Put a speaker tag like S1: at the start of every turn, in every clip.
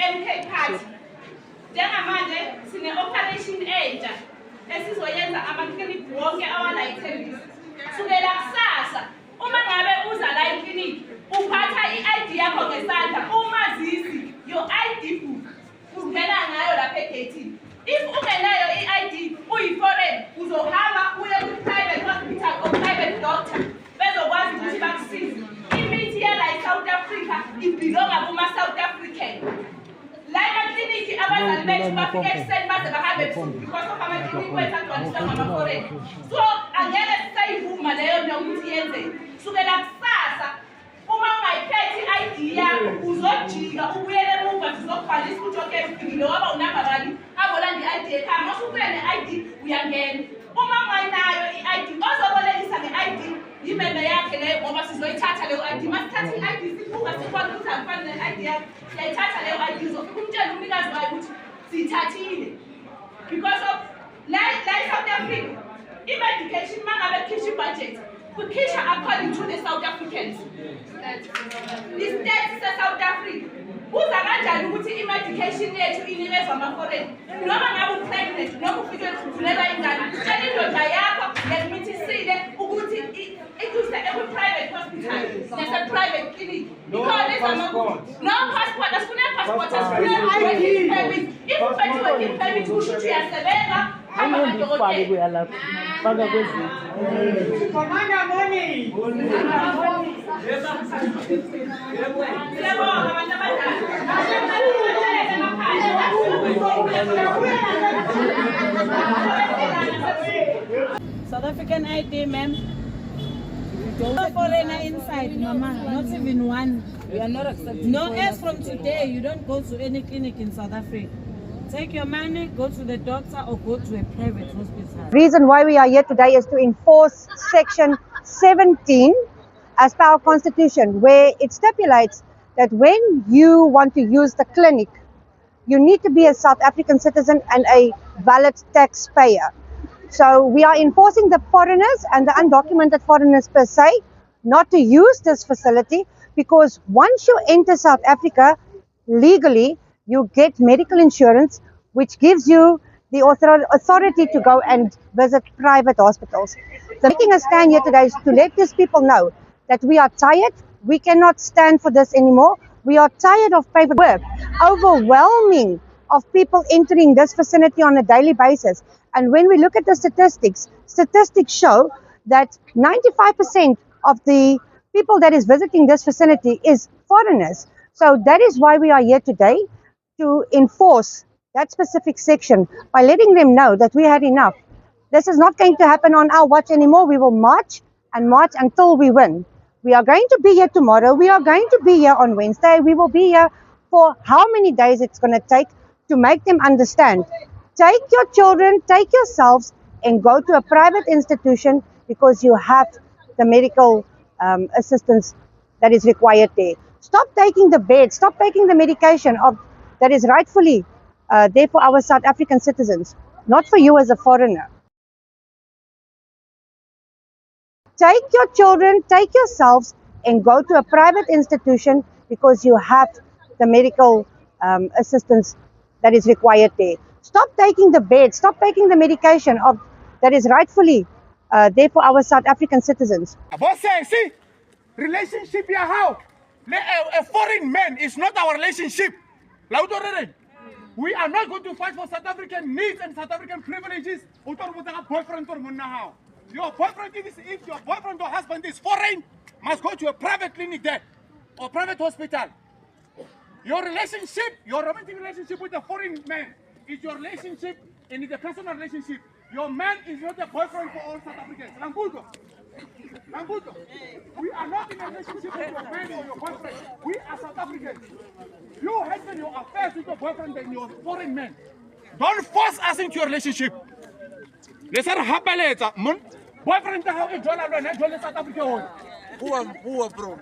S1: MK Party. Njengamanje sine operation entsha esizoyenza amakliniki wonke awala-10 sukela kusasa. Uma ngabe uza la ekliniki uphatha i-ID yakho ngesandla, umazisi, your ID book, ungena ngayo lapha egethini. If ungenayo i-ID uyi-foreign, uzohamba uye ku-private hospital or private doctor bezokwazi ukuthi bakusize. Imithi yala e-South Africa ibhilonga kuma-South African. La ekliniki abazali bethu bafike ekuseni baze bahambe ebusuku because of amakliniki wethu agcwaliswa ngama-foreign. So angeke sisayivuma leyo nto ukuthi yenzeke. Sukela kusasa uma ungayiphethi i-ID yakho uzojika ubuyele emuva sizokubhalisa ukuthi okay ufikile waba unamba bani abolanda i-ID ekhaya. Mase ubuye ne-ID uyangena. Uma ungayinayo i-ID ozobolekisa nge-ID yimeme yakhe leyo ngoba sizoyithatha leyo ID. Masithatha i-ID sibuka sikwazi ukuthi akufani ne-ID yakho siyayithatha leyo ID uzofika umtshela umnikazi wayo ukuthi siyithathile because of la e-South Africa i-medication mangabe kukhishwa i-budget kukhishwa according to the South Africans. The states se-South Africa uza kanjani ukuthi i-medication yethu inikezwa ama-foreign noma ngabe u-pregnant noma ufike ukudlulelwa ingane tshela indoda yakho ngemithisile ukuthi ikuse ekwi-private hospital nase-private clinic. No passport, asifune passport, asifune working permit. If uphethe working permit kusho ukuthi uyasebenza hamba kadokotela.
S2: Commander Moni.
S3: South African ID, ma'am. No foreigner inside, mama. Not even one.
S4: We are not accepting.
S3: No, as from today, you don't go to any clinic in South Africa. Take your money, go to the doctor, or go to a private hospital.
S5: Reason why we are here today is to enforce Section 17 as per our Constitution, where it stipulates that when you want to use the clinic, you need to be a South African citizen and a valid taxpayer. So we are enforcing the foreigners and the undocumented foreigners per se not to use this facility, because once you enter South Africa legally, you get medical insurance, which gives you the authority to go and visit private hospitals. So making a stand here today is to let these people know that we are tired. We cannot stand for this anymore. We are tired of private work. Overwhelming of people entering this vicinity on a daily basis. And when we look at the statistics show that 95% of the people that is visiting this vicinity is foreigners. So that is why we are here today, to enforce that specific section by letting them know that we had enough. This is not going to happen on our watch anymore. We will march and march until we win. We are going to be here tomorrow. We are going to be here on Wednesday. We will be here for how many days it's going to take to make them understand. Take your children, take yourselves, and go to a private institution because you have the medical assistance that is required there. Stop taking the bed, stop taking the medication that is rightfully there for our South African citizens, not for you as a foreigner. Take your children, take yourselves, and go to a private institution because you have the medical assistance that is required there. Stop taking the bed, stop taking the medication that is rightfully there for our South African citizens.
S2: See, relationship here how? A foreign man is not our relationship. We are not going to fight for South African needs and South African privileges. Your boyfriend, if your boyfriend or husband is foreign, must go to a private clinic there or private hospital. Your relationship, your romantic relationship with a foreign man is your relationship and it's a personal relationship. Your man is not a boyfriend for all South Africans. Lambuto. We are not in a relationship with your man or your boyfriend. We are South Africans. You handle your affairs with your boyfriend and your foreign man. Don't force us into your relationship. Let's have a later. Boyfriend how it join South Africa. Who bro?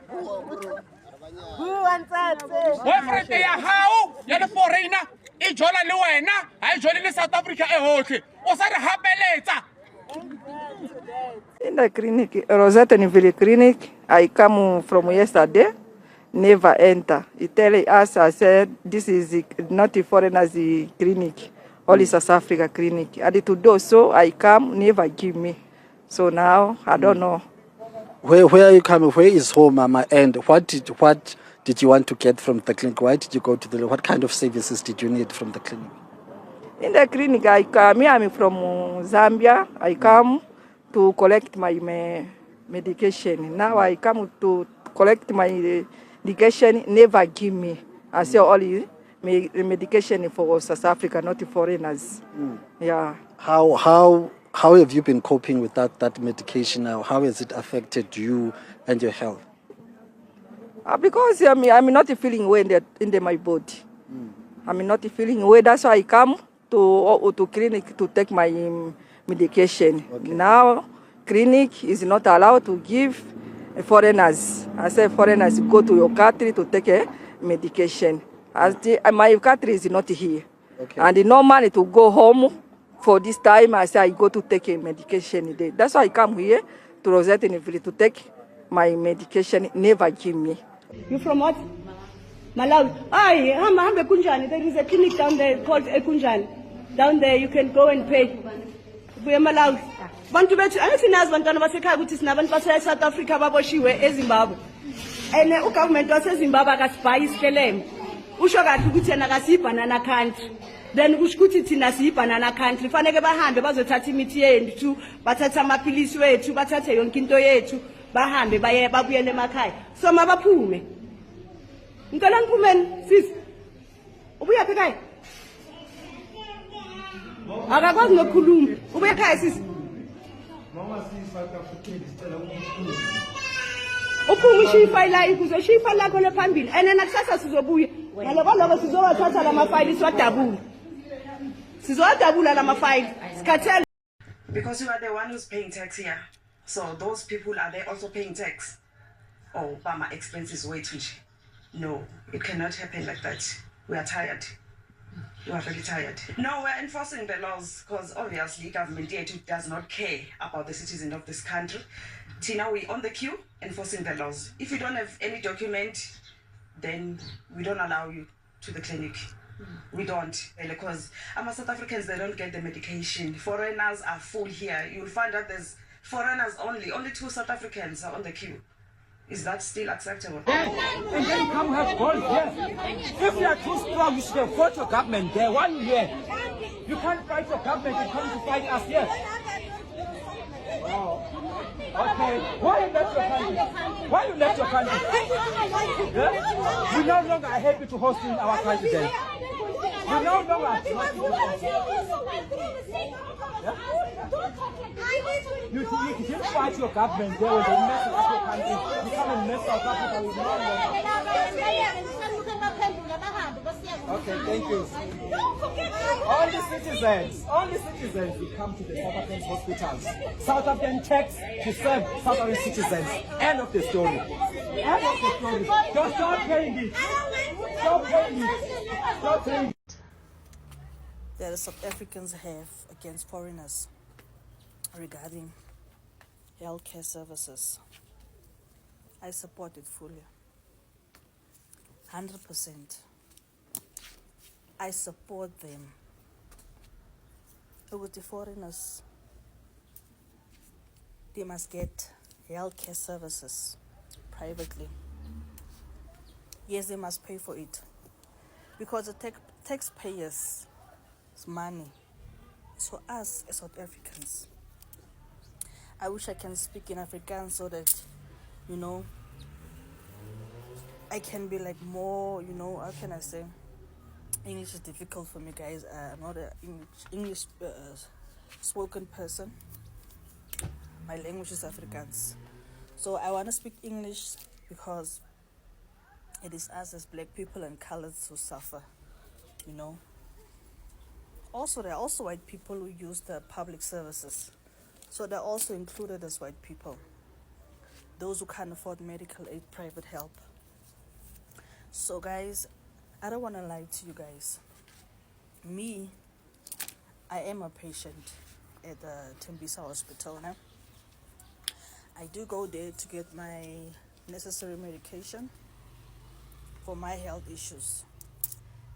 S4: Who wants that?
S2: Boyfriend how? You're the foreigner. I join Luena. I join South Africa. Okay. O sa re hapeletsa
S6: In the clinic, Rosettenville Clinic, I come from yesterday, never enter. He tell us, I said, this is not a foreigners clinic, only South Africa clinic. And to do so, I come, never give me. So now, I don't know.
S7: Where are you coming? Where is home, Mama? And what did you want to get from the clinic? Why did you go to the? What kind of services did you need from the clinic?
S6: In the clinic, I come. I'm from Zambia. I come to collect my medication. Now I come to collect my medication. Never give me. I say only medication for South Africa, not foreigners. Yeah.
S7: How have you been coping with that medication now? How has it affected you and your health?
S6: Because I'm not feeling well in my body. I'm not feeling well. That's why I come to clinic to take my medication. Okay. Now, clinic is not allowed to give foreigners. I say foreigners go to your country to take a medication. As my country is not here. Okay. And normally to go home for this time, I say I go to take a medication. That's why I come here to Rosettenville to take my medication. Never give me.
S8: You from what? Malawi. Aye, Hambe Kunjani. There is a clinic down there called Ekunjani. Down there you can go and pay. We are Malawi. Bantu bethu angisinazi bantwana basekhaya ukuthi sinabantu base South Africa baboshiwe eZimbabwe. And ugovernment waseZimbabwe akasibhayi isikeleme. Usho kahle ukuthi yena akasibhanana country. Then kusho ukuthi thina siyibanana country. Fanele bahambe bazothatha imithi yethu, bathatha amaphilisi wethu, bathathe yonke into yethu, bahambe babuyele emakhaya. So mabaphume. Ngicela ngiphumeni sis. Ubuya ekhaya? Akakwazi nokukhuluma. Ubuya ekhaya sis. Mama si South Africa sicela ukuphuma. Uphuma ishifa la ikuze ishifa lakho lephambili. Ena kusasa sizobuya. Ngaloko lokho sizowathatha la mafayili siwadabula. Sizowadabula la mafayili. Sikathela.
S9: Because you are the one who's paying tax here. So those people, are they also paying tax? Oh, Bama expenses way too cheap. No, it cannot happen like that. We are tired. We are very tired. No, we're enforcing the laws because obviously government does not care about the citizens of this country. Tina, we on the queue enforcing the laws. If you don't have any document, then we don't allow you to the clinic. We don't, because South Africans, they don't get the medication. Foreigners are full here. You'll find that there's foreigners only 2 South Africans are on the queue. Is that still acceptable?
S2: Yes. And then you come have gold, yes. If you are too strong, you should have fought your government there 1 year. You can't fight your government, you come to fight us, yes. Oh. Okay. Why you left your country? Why you left your country? Yeah? We no longer are happy to host you in our country then. We no longer are happy to host you. Yeah? You didn't fight your government there when they messed up your country. You come and mess South Africa with no Okay, thank you. All the citizens will come to the South African hospitals. South African tax to serve South African citizens. End of the story. End of the story. Just stop paying it. Stop paying it. Stop paying it.
S10: That the South Africans have against foreigners regarding healthcare services. I support it fully. 100%. I support them. With the foreigners, they must get healthcare services privately. Yes, they must pay for it. Because the taxpayers' money is for us as South Africans. I wish I can speak in Afrikaans so that, I can be like more, how can I say? English is difficult for me, guys. I'm not an English spoken person. My language is Afrikaans. So I want to speak English because it is us as black people and colors who suffer, Also, there are also white people who use the public services. So they're also included as white people. Those who can't afford medical aid, private help. So guys, I don't want to lie to you guys. Me, I am a patient. at Tembisa Hospital now. I do go there to get my necessary medication for my health issues.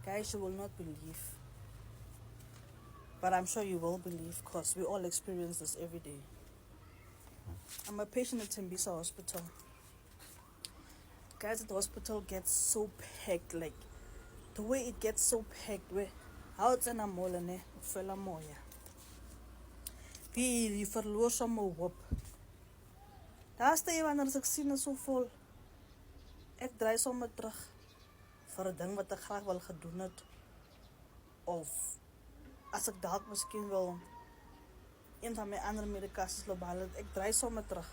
S10: Guys, you will not believe, but I'm sure you will believe because we all experience this every day. I'm a patient at Tembisa Hospital. Guys, at the hospital gets so packed, like the way it gets so packed, where how it's in a mall and fella moya. Feel for lotion more whoop. That's the even as ik sien is so vol. Ek draai sommer terug vir 'n ding wat ek graag wil gedoen het, of as ek dalk miskien wil een van my ander medikasies loop haal, ek draai sommer terug.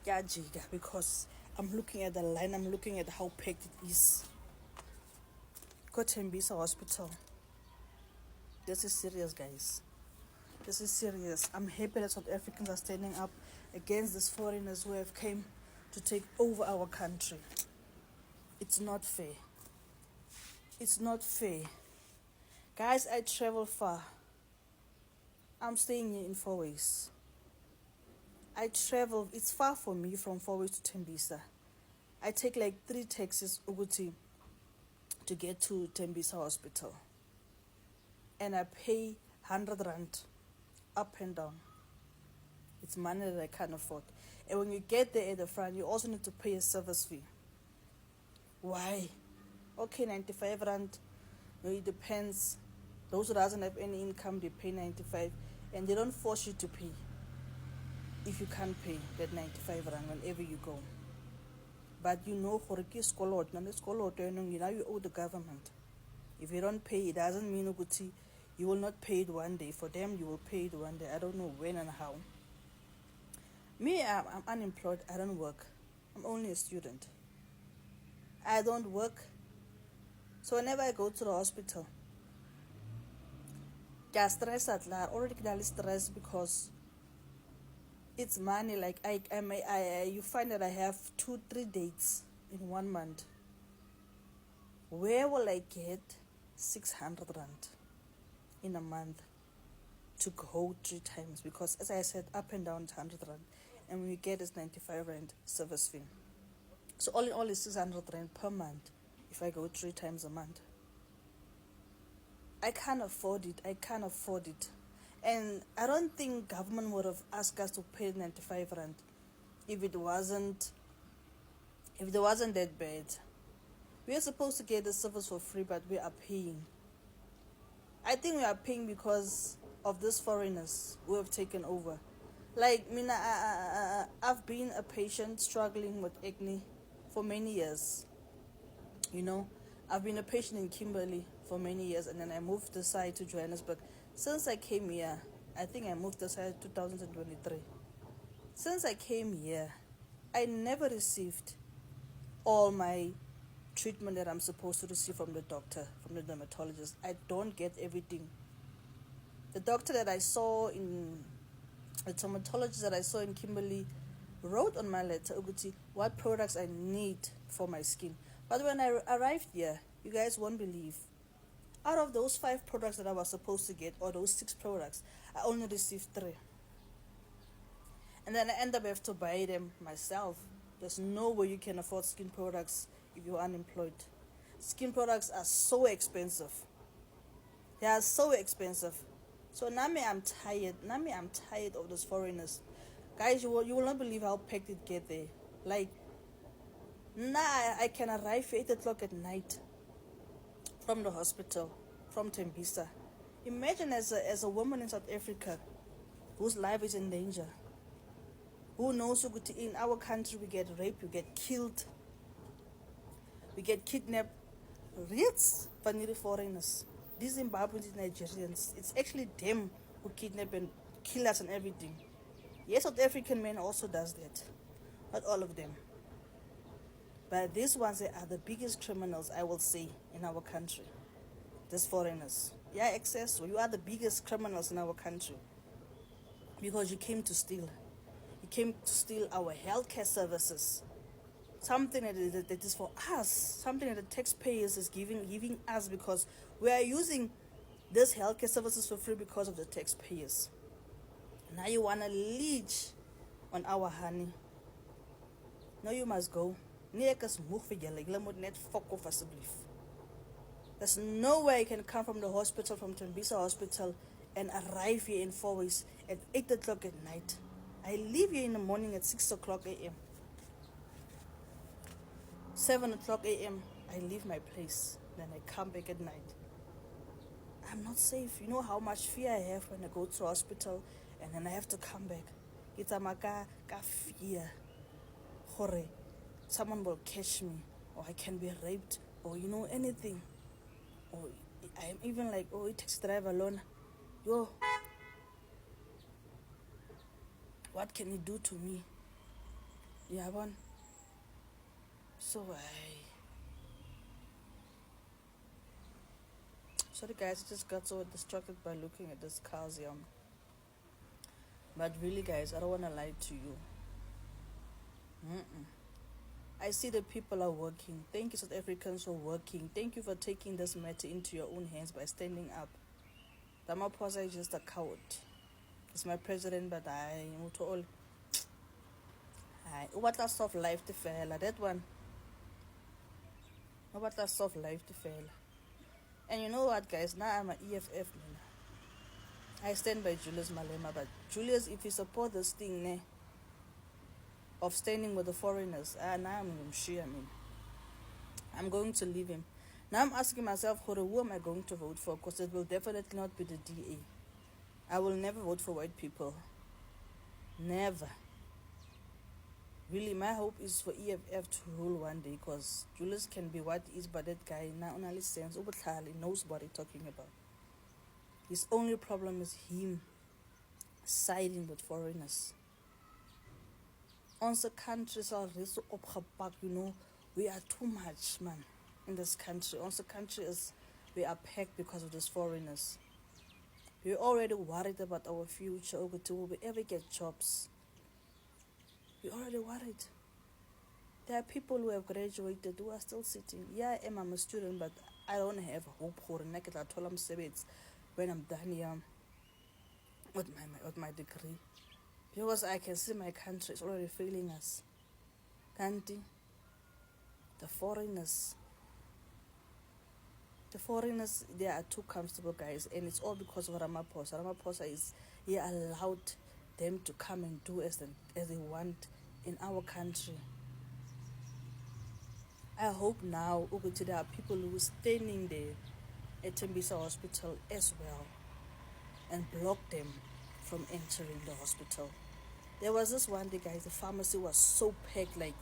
S10: Ja, Jiga, because I'm looking at the line, I'm looking at how packed it is. Go to Tembisa Hospital. This is serious, guys. This is serious. I'm happy that South Africans are standing up against these foreigners who have came to take over our country. It's not fair. It's not fair. Guys, I travel far. I'm staying here in Fourways. I travel, it's far for me from Fourways to Tembisa. I take like 3 taxis Uguti to get to Tembisa Hospital. And I pay 100 rand up and down. It's money that I can't afford. And when you get there at the front, you also need to pay a service fee. Why? Okay, 95 rand. No, it depends. Those who doesn't have any income, they pay 95, and they don't force you to pay if you can't pay that 95 rand whenever you go. But you know, for a case you owe the government. If you don't pay, it doesn't mean you will not pay it one day. For them, you will pay it one day. I don't know when and how. Me, I'm unemployed. I don't work. I'm only a student. I don't work. So whenever I go to the hospital, I stress already stress because it's money. Like you find that I have 2-3 dates in 1 month. Where will I get 600 rand in a month to go 3 times? Because as I said, up and down is 100 rand, and when you get is 95 rand service fee. So all in all is 600 rand per month if I go 3 times a month. I can't afford it. I can't afford it. And I don't think government would have asked us to pay 95 rand if it wasn't that bad. We are supposed to get the service for free, but we are paying. I think we are paying because of these foreigners who have taken over. Like, I've been a patient struggling with acne for many years. You know, I've been a patient in Kimberley for many years, and then I moved this side to Johannesburg. Since I came here, I think I moved this side in 2023. Since I came here, I never received all my treatment that I'm supposed to receive from the doctor, from the dermatologist. I don't get everything. The doctor that I saw the dermatologist that I saw in Kimberley wrote on my letter, Uguti, what products I need for my skin. But when I arrived here, you guys won't believe. Out of those 5 products that I was supposed to get, or those 6 products, I only received 3. And then I end up having to buy them myself. There's no way you can afford skin products if you're unemployed. Skin products are so expensive. They are so expensive. So now I'm tired. I'm tired of those foreigners. Guys, you will not believe how packed it get there. Like, now I can arrive at 8 o'clock at night from the hospital, from Tembisa. Imagine as a woman in South Africa whose life is in danger, who knows in our country we get raped, we get killed, we get kidnapped. It's vanilla foreigners. These Zimbabweans and Nigerians, it's actually them who kidnap and kill us and everything. Yes, South African men also does that. Not all of them. But these ones, they are the biggest criminals, I will say, in our country. These foreigners. Yeah, excess. You are the biggest criminals in our country. Because you came to steal. You came to steal our healthcare services. Something that is for us. Something that the taxpayers is giving us, because we are using this healthcare services for free because of the taxpayers. Now you want to leech on our honey. No, you must go. There's no way I can come from the hospital, from Tembisa Hospital, and arrive here in 4 weeks at 8 o'clock at night. I leave here in the morning at 6 o'clock a.m. 7 o'clock a.m. I leave my place. Then I come back at night. I'm not safe. You know how much fear I have when I go to hospital and then I have to come back. It's a fear. Hore. Someone will catch me, or I can be raped, or anything. Or I'm even like, it takes drive alone. Yo, what can you do to me? Yeah, one. So sorry guys, I just got so distracted by looking at this cars. But really guys, I don't want to lie to you. I see the people are working. Thank you, South Africans, for working. Thank you for taking this matter into your own hands by standing up. Ramaphosa is just a coward. He's my president, but I to all. What a soft life to fella. That one. What a soft life to fella. And you know what, guys? Now I'm an EFF man. I stand by Julius Malema, but Julius, if you support this thing, of standing with the foreigners, now I'm going to leave him. Now I'm asking myself, who am I going to vote for? Because it will definitely not be the DA. I will never vote for white people. Never. Really, my hope is for EFF to rule one day, because Julius can be what he is, but that guy now only sense he knows what he's talking about. His only problem is him siding with foreigners. On the country, we are too much, man, in this country. On the country we are packed because of these foreigners. We're already worried about our future. Will we ever get jobs? We're already worried. There are people who have graduated who are still sitting. Yeah, I'm a student, but I don't have hope for when I'm done here with my degree. Because I can see my country is already failing us. Kanti, the foreigners, they are too comfortable, guys, and it's all because of Ramaphosa. Ramaphosa he allowed them to come and do as they want in our country. I hope now there are people who are standing there at Tembisa Hospital as well and block them from entering the hospital. There was this one day, guys, the pharmacy was so packed, like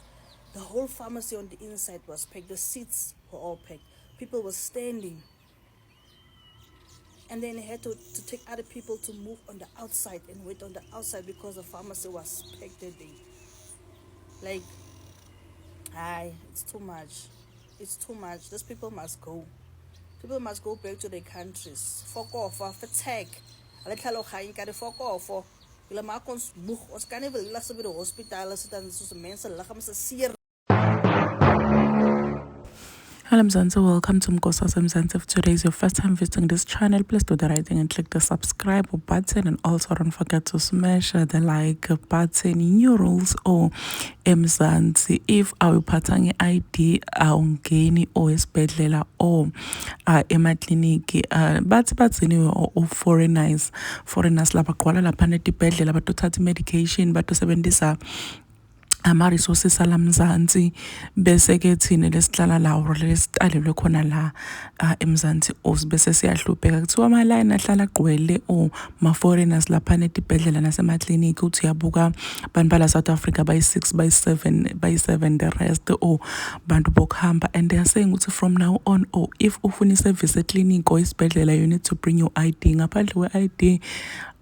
S10: the whole pharmacy on the inside was packed. The seats were all packed. People were standing. And then they had to take other people to move on the outside and wait on the outside because the pharmacy was packed that day. Like, it's too much. It's too much. These people must go. People must go back to their countries. Fuck off, attack. Fuck off. Ons kan nie wil laat by die hospitale sit en soos mense lig om se seer.
S11: Hello Mzansi, welcome to Mkosa's Mzansi. If today is your first time visiting this channel, please do the right thing and click the subscribe button, and also don't forget to smash the like button. New rules or Mzansi, if awuphathanga ID awungeni or esibhedlela or emakliniki bathi or foreigners laba qwala lapha netibhedlela batothatha medication batosebenzisa ama-resources ala Mzansi bese ke thina lesihlala lawo lesitalelwe khona la eMzansi bese siyahlupheka kuthiwa ama-line ahlala gqwele o ma-foreigners lapha netibhedlela nasemakliniki uthi uyabuka abantu bala South Africa bayi-6 bayi-7 the rest o bantu bokuhamba, and they are saying ukuthi from now on if ufuna i-service ekliniki or isibhedlela you need to bring your ID. Ngaphandle kwe-ID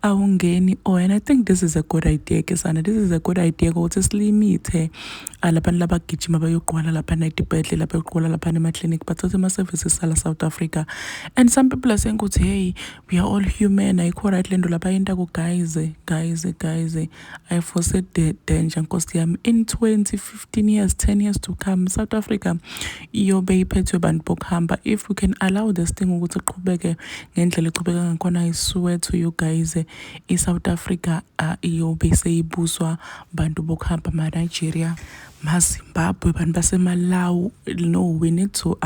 S11: awungeni. Oh, and I think this is a good idea, Kesana. This is a good idea ukuthi silimite labantu labagijima bayogqwala lapha etibhedlela bayogqwala lapha ema-clinic bathathe ama-services ala South Africa. And some people are saying ukuthi hey, we are all human, ayikho right lento lapha yentako guys I foresee the danger nkosi yami in 15 years 10 years to come South Africa iyobe iphethwe abantu bokuhamba. If we can allow this thing ukuthi iqhubeke ngendlela iqhubeka ngakhona, I swear to you guys South Africa iyobe seyibuswa bantu bokuhamba ma Nigeria ma Zimbabwe bantu baseMalawi. No, we need to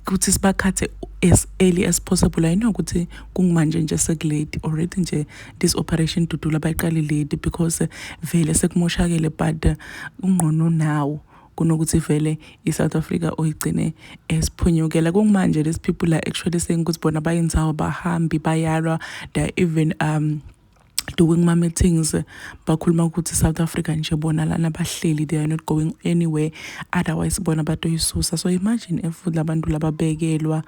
S11: ukuthi sibakhathe as early as possible. I know ukuthi kungimanje nje sekulate already nje this operation to do labayiqali late because vele sekumoshakele, but ungqono now kunokuthi vele South Africa oyigcine esiphunyukela. Kungimanje these people are actually saying ukuthi bona bayinzawo bahambi bayalwa, they even doing my meetings bakhuluma ukuthi South Africa nje bona lana bahleli, they are not going anywhere, otherwise bona batoyisusa. So imagine if labantu lababekelwa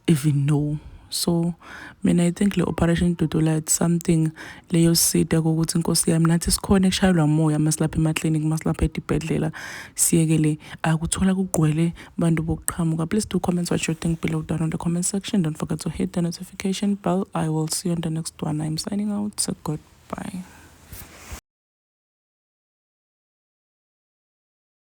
S11: even know. So mina I think le operation Dudula it's something leyo sida ukuthi inkosi yami nathi sikhona eshayelwa moya masilapha ema-clinic masilapha etibhedlela siyekele akuthola kugqwele bantu bokuqhamuka. Please do comment what you think below down on the comment section. Don't forget to hit the notification bell. I will see you on the next one. I'm signing out. So goodbye.